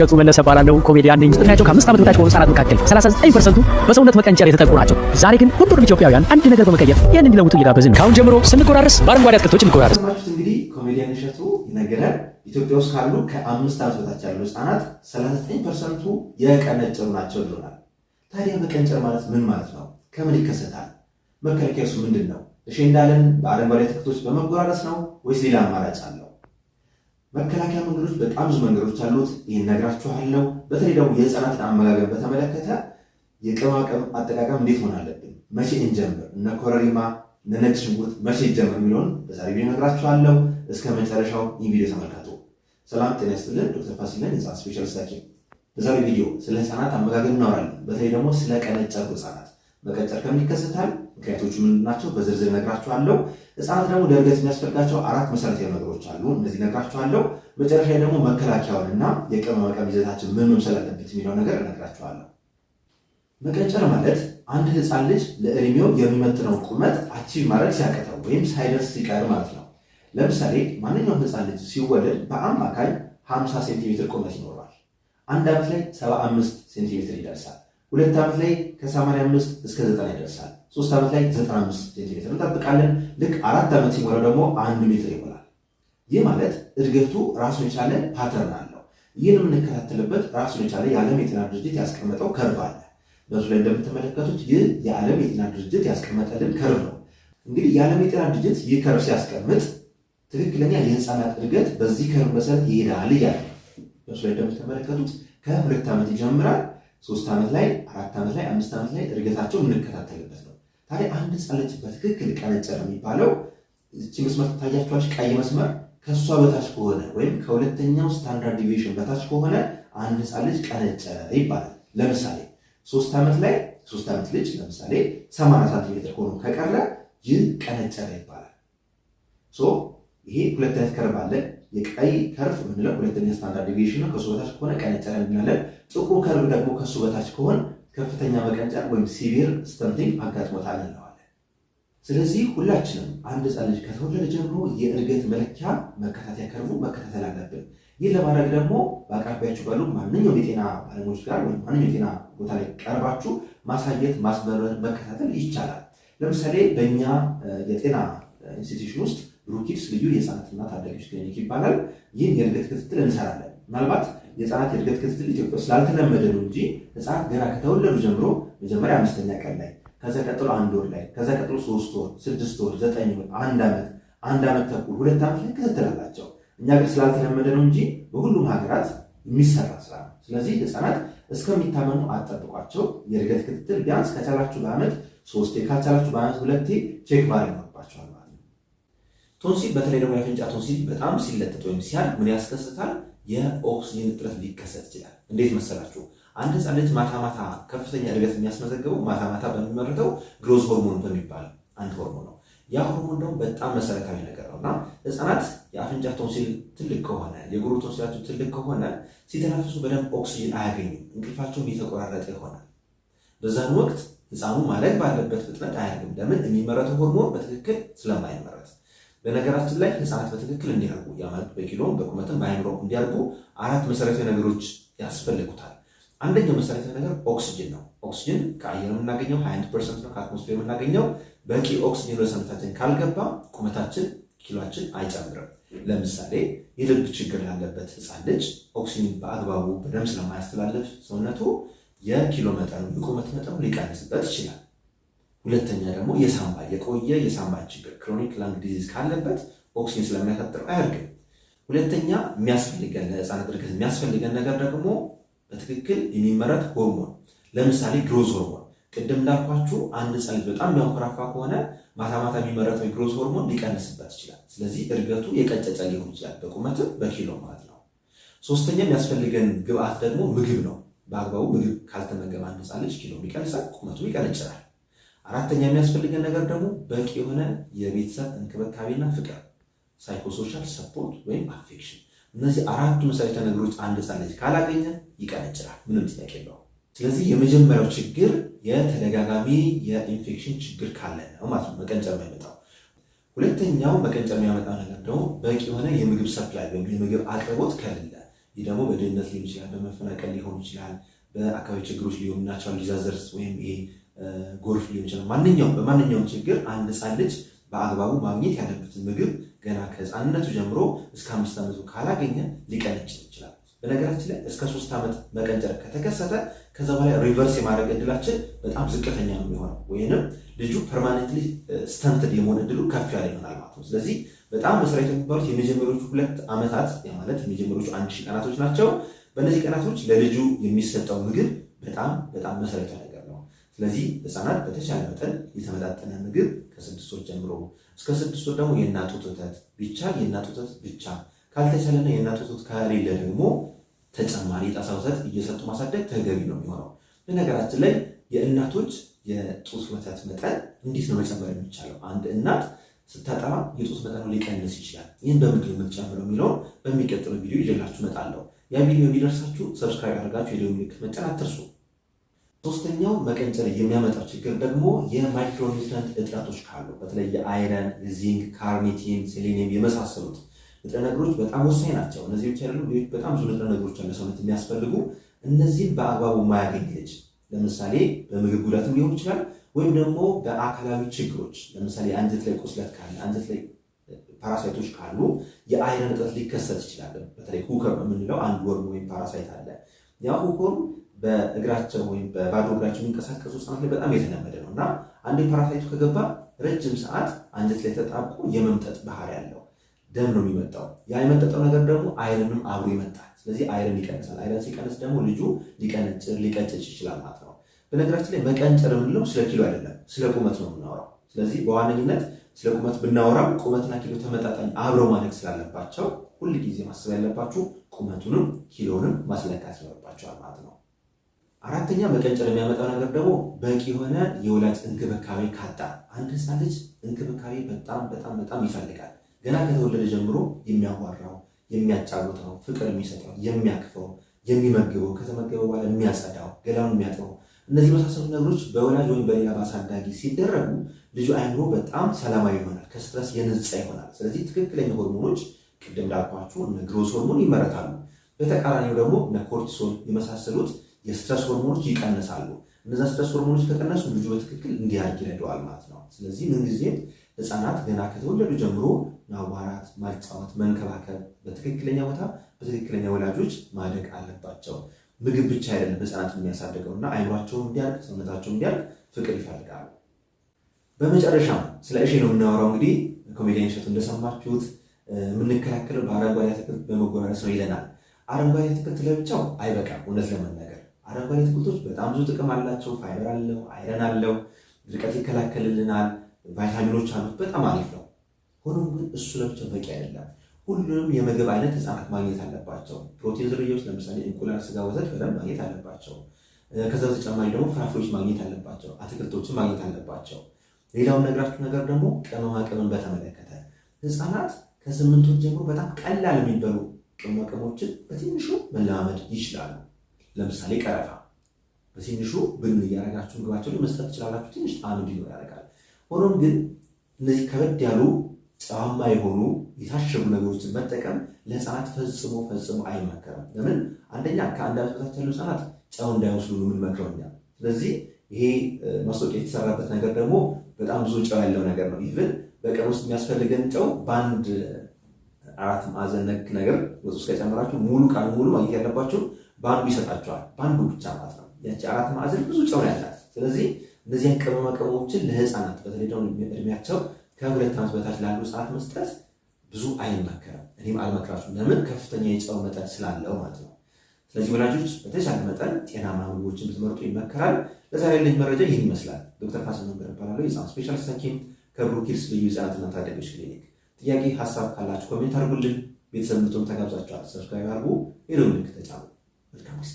ገጹ መለሰ ባላለው ኮሜዲያን ነኝ። እድሜያቸው ከ5 ዓመት በታች ከሆኑ ህጻናት መካከል 39% በሰውነት መቀንጨር የተጠቁ ናቸው። ዛሬ ግን ሁሉንም ኢትዮጵያውያን አንድ ነገር በመቀየር ይህን እንዲለውጡ እየጋበዝን ካሁን ጀምሮ ስንጎራረስ በአረንጓዴ አትክልቶች እንጎራረስ። እንግዲህ ኮሜዲያን እሸቱ ይነገራል ኢትዮጵያ ውስጥ ካሉ ከ5 ዓመት በታች ያሉ ህጻናት 39% የቀነጨሩ ናቸው ብሎናል። ታዲያ መቀንጨር ማለት ምን ማለት ነው? ከምን ይከሰታል? መከላከያሱ ምንድን ነው? እሺ እንዳለን በአረንጓዴ አትክልቶች በመጎራረስ ነው ወይስ ሌላ አማራጭ አለው? መከላከያ መንገዶች በጣም ብዙ መንገዶች አሉት። ይሄን ነግራችኋለሁ። በተለይ ደግሞ የህፃናትን አመጋገብ በተመለከተ የቅመማ ቅመም አጠቃቀም እንዴት መሆን አለብን፣ መቼ እንጀምር፣ እነ ኮረሪማ እነ ነጭ ሽንኩርት መቼ ይጀምር የሚለውን በዛሬ ቪዲዮ ነግራችኋለሁ። እስከ መጨረሻው ይህ ቪዲዮ ተመልከቱ። ሰላም ጤና ይስጥልን። ዶክተር ፋሲል ነኝ፣ የህፃናት ስፔሻሊስት ሐኪም። በዛሬው ቪዲዮ ስለ ህፃናት አመጋገብ እናወራለን። በተለይ ደግሞ ስለ ቀነጨሩ ህፃናት መቀንጨር ከምን ይከሰታል፣ ምክንያቶቹ ምንድን ናቸው በዝርዝር ነግራችኋለሁ። ህፃናት ደግሞ ለእድገት የሚያስፈልጋቸው 4 መሰረታዊ ነገሮች አሉ። እነዚህ ነግራችኋለሁ። መጨረሻ ደግሞ መከላከያውንና የቅመማ ቅመም ይዘታችን ምን መምሰል አለበት የሚለው ነገር እነግራችኋለሁ። መቀንጨር ማለት አንድ ህፃን ልጅ ለእድሜው የሚመጥነውን ቁመት አቺቭ ማድረግ ሲያቅተው ወይም ሳይደርስ ሲቀር ማለት ነው። ለምሳሌ ማንኛውም ህፃን ልጅ ሲወለድ በአማካኝ 50 ሴንቲሜትር ቁመት ይኖረዋል። 1 ዓመት ላይ 75 ሴንቲሜትር ይደርሳል። 2 ዓመት ላይ ከ85 እስከ 90 ይደርሳል። 3 ዓመት ላይ 95 ሴንቲሜትር እንጠብቃለን። ልክ 4 ዓመት ሲሞላው ደግሞ 1 ሜትር ይሞላል። ይህ ማለት እድገቱ ራሱን የቻለ ፓተርን አለው። ይህን የምንከታተልበት ራሱን የቻለ የዓለም የጤና ድርጅት ያስቀመጠው ከርቭ አለ። በሱ ላይ እንደምትመለከቱት ይህ የዓለም የጤና ድርጅት ያስቀመጠልን ከርቭ ነው። እንግዲህ የዓለም የጤና ድርጅት ይህ ከርቭ ሲያስቀምጥ ትክክለኛ የህፃናት እድገት በዚህ ከርቭ መሰረት ይሄዳል እያለ ነው። በሱ ላይ እንደምትመለከቱት ከ2 ዓመት ይጀምራል። 3 ዓመት ላይ 4 ዓመት ላይ 5 ዓመት ላይ እድገታቸው የምንከታተልበት ነው። ታዲያ አንድ ህፃን ልጅ በትክክል ቀነጨረ የሚባለው እቺ መስመር ትታያችኋለች፣ ቀይ መስመር ከሷ በታች ከሆነ ወይም ከሁለተኛው ስታንዳርድ ዲቪዬሽን በታች ከሆነ አንድ ህፃን ልጅ ቀነጨረ ይባላል። ለምሳሌ 3 ዓመት ላይ 3 ዓመት ልጅ ለምሳሌ 80 ሳንቲሜትር ሆኖ ከቀረ ይህ ቀነጨረ ይባላል። ይሄ ሁለት አይነት ከርቭ አለ። የቀይ ከርቭ የምንለው ሁለተኛ ስታንዳርድ ዲቪዬሽን ነው። ከሱ በታች ከሆነ ቀነጨረ እንላለን። ጥቁሩ ከርቭ ደግሞ ከሱ በታች ከሆነ ከፍተኛ መቀንጨር ወይም ሲቪር ስተንቲንግ አጋጥሞታል እንለዋለን። ስለዚህ ሁላችንም አንድ ህፃን ልጅ ከተወለደ ጀምሮ የእድገት መለኪያ መከታተያ ከርቭ መከታተል አለብን። ይህ ለማድረግ ደግሞ በአቅራቢያችሁ ባሉ ማንኛውም የጤና ባለሙያዎች ጋር ወይም ማንኛውም የጤና ቦታ ላይ ቀርባችሁ ማሳየት፣ ማስመረር፣ መከታተል ይቻላል። ለምሳሌ በእኛ የጤና ኢንስቲትዩሽን ውስጥ ብሩኪድስ ልዩ የህፃናትና ታዳጊዎች ክሊኒክ ይባላል። ይህን የእድገት ክትትል እንሰራለን። ምናልባት የህፃናት የእድገት ክትትል ኢትዮጵያ ስላልተለመደ ነው እንጂ ህፃናት ገና ከተወለዱ ጀምሮ መጀመሪያ 5ኛ ቀን ላይ፣ ከዛ ቀጥሎ 1 ወር ላይ፣ ከዛ ቀጥሎ 3 ወር፣ 6 ወር፣ 9 ወር፣ 1 ዓመት፣ 1 ዓመት ተኩል፣ 2 ዓመት ላይ ክትትል አላቸው። እኛ ግን ስላልተለመደ ነው እንጂ በሁሉም ሀገራት የሚሰራ ስራ ነው። ስለዚህ ህፃናት እስከሚታመኑ አጠብቋቸው። የእድገት ክትትል ቢያንስ ከቻላችሁ በዓመት 3 ካልቻላችሁ በዓመት 2 ቼክ ማድረግ ይኖርባቸዋል ማለት ነው። ቶንሲል በተለይ ደግሞ የአፍንጫ ቶንሲል በጣም ሲለጠጥ ወይም ሲያድግ ምን ያስከስታል? የኦክሲጅን እጥረት ሊከሰት ይችላል። እንዴት መሰላችሁ? አንድ ህፃን ልጅ ማታ ማታ ከፍተኛ እድገት የሚያስመዘግበው ማታ ማታ በሚመረተው ግሮዝ ሆርሞን በሚባል አንድ ሆርሞን ነው። ያ ሆርሞን ደግሞ በጣም መሰረታዊ ነገር ነው እና ህፃናት የአፍንጫ ቶንሲል ትልቅ ከሆነ የጉሮሮ ቶንሲላቸው ትልቅ ከሆነ ሲተነፍሱ በደንብ ኦክሲጅን አያገኙም። እንቅልፋቸውም እየተቆራረጠ ይሆናል። በዛን ወቅት ህፃኑ ማደግ ባለበት ፍጥነት አያድግም። ለምን? የሚመረተው ሆርሞን በትክክል ስለማይመረት። በነገራችን ላይ ህፃናት በትክክል እንዲያርጉ ያማለት በኪሎም በቁመትም በአይምሮም እንዲያርጉ 4 መሰረታዊ ነገሮች ያስፈልጉታል። አንደኛው መሰረታዊ ነገር ኦክሲጅን ነው። ኦክሲጅን ከአየር የምናገኘው 21% ነው፣ ከአትሞስፌር የምናገኘው። በቂ ኦክሲጅን ለሰውነታችን ካልገባ ቁመታችን፣ ኪሎአችን አይጨምርም። ለምሳሌ የልብ ችግር ያለበት ህፃን ልጅ ኦክሲጅን በአግባቡ በደም ስለማያስተላልፍ ሰውነቱ የኪሎ መጠኑ የቁመት መጠኑ ሊቀንስበት ይችላል። ሁለተኛ ደግሞ የሳምባ የቆየ የሳምባ ችግር ክሮኒክ ላንግ ዲዚዝ ካለበት ኦክሲጅን ስለሚያሳጥረው አያድግም። ሁለተኛ የሚያስፈልገን ለህፃናት እድገት የሚያስፈልገን ነገር ደግሞ በትክክል የሚመረት ሆርሞን፣ ለምሳሌ ግሮዝ ሆርሞን። ቅድም እንዳልኳችሁ አንድ ህፃን ልጅ በጣም የሚያንኮራፋ ከሆነ ማታ ማታ የሚመረተው የግሮዝ ሆርሞን ሊቀንስበት ይችላል። ስለዚህ እድገቱ የቀጨጨ ሊሆን ይችላል፣ በቁመትም በኪሎ ማለት ነው። ሶስተኛ የሚያስፈልገን ግብአት ደግሞ ምግብ ነው። በአግባቡ ምግብ ካልተመገበ አንድ ህፃን ልጅ ኪሎ ይቀንሳል፣ ቁመቱ ይቀነጭራል። አራተኛ የሚያስፈልገን ነገር ደግሞ በቂ የሆነ የቤተሰብ እንክብካቤና ፍቅር፣ ሳይኮሶሻል ሰፖርት ወይም አፌክሽን። እነዚህ 4 መሰረታዊ ነገሮች አንድ ህፃን ልጅ ካላገኘ ይቀነጭራል፣ ምንም ጥያቄ የለውም። ስለዚህ የመጀመሪያው ችግር የተደጋጋሚ የኢንፌክሽን ችግር ካለ ነው ማለት ነው መቀንጨር የሚያመጣው። ሁለተኛው መቀንጨር የሚያመጣው ነገር ደግሞ በቂ የሆነ የምግብ ሰፕላይ ወይም የምግብ አቅርቦት ከሌለ ይህ ደግሞ በድህነት ሊሆን ይችላል፣ በመፈናቀል ሊሆን ይችላል፣ በአካባቢ ችግሮች ሊሆን ናቹራል ዲዛስተርስ ወይም ይሄ ጎርፍ ሊሆን ይችላል። በማንኛውም ችግር አንድ ህፃን ልጅ በአግባቡ ማግኘት ያለበትን ምግብ ገና ከህፃንነቱ ጀምሮ እስከ 5 ዓመቱ ካላገኘ ሊቀነጭር ይችላል። በነገራችን ላይ እስከ 3 ዓመት መቀንጨር ከተከሰተ ከዛ በኋላ ሪቨርስ የማድረግ እድላችን በጣም ዝቅተኛ ነው የሚሆነው፣ ወይንም ልጁ ፐርማኔንትሊ ስተንትድ የመሆን እድሉ ከፍ ያለ ይሆናል ማለት ነው። ስለዚህ በጣም መሰረታዊ የሚባሉት የመጀመሪያዎቹ 2 ዓመታት ማለት የመጀመሪያዎቹ 1000 ቀናቶች ናቸው። በእነዚህ ቀናቶች ለልጁ የሚሰጠው ምግብ በጣም መሰረታዊ ነገር ነው። ስለዚህ ህፃናት በተቻለ መጠን የተመጣጠነ ምግብ ከ6 ወር ጀምሮ እስከ 6 ወር ደግሞ የእናት ጡት ወተት ቢቻል የእናት ጡት ወተት ብቻ ካልተቻለና የእናት ጡት ወተት ከሌለ ደግሞ ተጨማሪ ጣሳ ወተት እየሰጡ ማሳደግ ተገቢ ነው የሚሆነው። በነገራችን ላይ የእናቶች የጡት ወተት መጠን እንዴት ነው መጨመር የሚቻለው? አንድ እናት ስታጠባ የጡት መጠኑ ሊቀንስ ይችላል። ይህን በምንድን ነው የምትጨምረው የሚለውን በሚቀጥለው ቪዲዮ ይዤላችሁ እመጣለሁ። ያ ቪዲዮ እንዲደርሳችሁ ሰብስክራይብ አድርጋችሁ የደወል ምልክት መጫን አትርሱ። ሶስተኛው መቀንጨር የሚያመጣው ችግር ደግሞ የማይክሮኒውትሪየንት እጥረቶች ካሉ በተለይ የአይረን፣ የዚንክ፣ ካርኒቲን፣ ሴሌኒየም የመሳሰሉት ንጥረ ነገሮች በጣም ወሳኝ ናቸው። እነዚህ ብቻ አይደሉም፣ ሌሎች በጣም ብዙ ንጥረ ነገሮች አለ ሰውነት የሚያስፈልጉ። እነዚህን በአግባቡ ማያገኝ ልጅ ለምሳሌ በምግብ ጉዳትም ሊሆን ይችላል፣ ወይም ደግሞ በአካላዊ ችግሮች ለምሳሌ አንጀት ላይ ቁስለት ካለ፣ አንጀት ላይ ፓራሳይቶች ካሉ የአይረን እጥረት ሊከሰት ይችላል። በተለይ ሁከር የምንለው አንድ ወርም ወይም ፓራሳይት አለ። ያ ሁከር በእግራቸው ወይም በባዶ እግራቸው የሚንቀሳቀሱ ህጻናት ላይ በጣም የተለመደ ነው እና አንዴ ፓራሳይቱ ከገባ ረጅም ሰዓት አንጀት ላይ ተጣብቆ የመምጠጥ ባህሪ ያለው ደም ነው የሚመጣው። ያ የመጠጠው ነገር ደግሞ አይረንም አብሮ ይመጣል። ስለዚህ አይረን ይቀንሳል። አይረን ሲቀንስ ደግሞ ልጁ ሊቀጭጭ ይችላል ማለት ነው። በነገራችን ላይ መቀንጨር የምንለው ስለ ኪሎ አይደለም፣ ስለ ቁመት ነው የምናወራው። ስለዚህ በዋነኝነት ስለ ቁመት ብናወራም ቁመትና ኪሎ ተመጣጣኝ አብረው ማደግ ስላለባቸው ሁል ጊዜ ማሰብ ያለባችሁ ቁመቱንም ኪሎንም ማስለካት ይኖርባቸዋል ማለት ነው። አራተኛ መቀንጨር የሚያመጣው ነገር ደግሞ በቂ የሆነ የወላጅ እንክብካቤ ካጣ። አንድ ህፃን ልጅ እንክብካቤ በጣም ይፈልጋል። ገና ከተወለደ ጀምሮ የሚያዋራው፣ የሚያጫውተው፣ ፍቅር የሚሰጠው፣ የሚያክፈው፣ የሚመግበው፣ ከተመገበው በኋላ የሚያጸዳው፣ ገላውን የሚያጥበው፣ እነዚህ መሳሰሉ ነገሮች በወላጅ ወይም በሌላ በአሳዳጊ ሲደረጉ ልጁ አይምሮ በጣም ሰላማዊ ይሆናል፣ ከስትረስ የነጻ ይሆናል። ስለዚህ ትክክለኛ ሆርሞኖች ቅድም እንዳልኳችሁ እነ ግሮስ ሆርሞን ይመረታሉ። በተቃራኒው ደግሞ እነ ኮርቲሶል የመሳሰሉት የስትረስ ሆርሞኖች ይቀንሳሉ። እነዛ ስትረስ ሆርሞኖች ከቀነሱ ልጁ በትክክል እንዲያድግ ይረዳዋል ማለት ነው። ስለዚህ ምንጊዜም ህፃናት ገና ከተወለዱ ጀምሮ ማዋራት፣ ማጫወት፣ መንከባከብ፣ በትክክለኛ ቦታ በትክክለኛ ወላጆች ማደግ አለባቸው። ምግብ ብቻ አይደለም ህፃናት የሚያሳድገው እና አይምሯቸውን እንዲያድግ ሰውነታቸውን እንዲያድግ ፍቅር ይፈልጋሉ። በመጨረሻም ስለ እሺ ነው የምናወራው። እንግዲህ ኮሜዲያን እሸቱ እንደሰማችሁት የምንከላከለው በአረንጓዴ አትክልት በመጎራረስ ነው ይለናል። አረንጓዴ አትክልት ለብቻው አይበቃም። እውነት ለመናገር አረንጓዴ አትክልቶች በጣም ብዙ ጥቅም አላቸው። ፋይበር አለው፣ አይረን አለው፣ ድርቀት ይከላከልልናል፣ ቫይታሚኖች አሉት። በጣም አሪፍ ነው። ሆኖም ግን እሱ ለብቻው በቂ አይደለም። ሁሉንም የምግብ አይነት ህፃናት ማግኘት አለባቸው። ፕሮቲን ዝርያዎች ለምሳሌ እንቁላል፣ ስጋ፣ ወተት በደንብ ማግኘት አለባቸው። ከዛ በተጨማሪ ደግሞ ፍራፍሬዎች ማግኘት አለባቸው። አትክልቶችን ማግኘት አለባቸው። ሌላውን ነግራችሁ ነገር ደግሞ ቅመማ ቅመም በተመለከተ ህፃናት ከ8 ወር ጀምሮ በጣም ቀላል የሚበሉ ቅመማ ቅመሞችን በትንሹ መለማመድ ይችላሉ። ለምሳሌ ቀረፋ በትንሹ ብን እያደረጋችሁ ምግባቸው ላይ መስጠት ትችላላችሁ። ትንሽ ጣዕም እንዲኖር ያደርጋል። ሆኖም ግን እነዚህ ከበድ ያሉ ጨዋማ የሆኑ የታሸጉ ነገሮችን መጠቀም ለህፃናት ፈጽሞ አይመከርም። ለምን? አንደኛ ከ1 ዓመት በታች ያሉ ህፃናት ጨው እንዳይወስዱ ነው የምንመክረው እኛ። ስለዚህ ይሄ ማስታወቂያ የተሰራበት ነገር ደግሞ በጣም ብዙ ጨው ያለው ነገር ነው። ኢቭን በቀን ውስጥ የሚያስፈልገን ጨው በአንድ 4 ማዕዘን ነክ ነገር ወጥ ውስጥ ከጨመራችሁ ቀን ሙሉ ማግኘት ያለባችሁ በአንዱ ይሰጣቸዋል። በአንዱ ብቻ ማለት ነው። ያቺ 4 ማዕዘን ብዙ ጨው ያላት። ስለዚህ እነዚያን ቅመማ ቅመሞችን ለህፃናት በተለይ ደግሞ እድሜያቸው ከ2 ዓመት በታች ላሉ ህፃናት መስጠት ብዙ አይመከርም። እኔም አልመክራችሁም። ለምን? ከፍተኛ የጨው መጠን ስላለው ማለት ነው። ስለዚህ ወላጆች በተቻለ መጠን ጤናማ ምግቦችን ብትመርጡ ይመከራል። ለዛሬ ያለኝ መረጃ ይህን ይመስላል። ዶክተር ፋሲል መንበር እባላለሁ። የህፃናት ስፔሻሊስት ሐኪም ከብሩክ ኪድስ ልዩ ህፃናትና ታዳጊዎች ክሊኒክ። ጥያቄ ሀሳብ ካላችሁ ኮሜንት አድርጉልን። ቤተሰብ እንድትሆኑ ተጋብዛችኋል። ሰብስክራይብ አድርጉ፣ የደወል ምልክት ተጫኑ። መልካም ጊዜ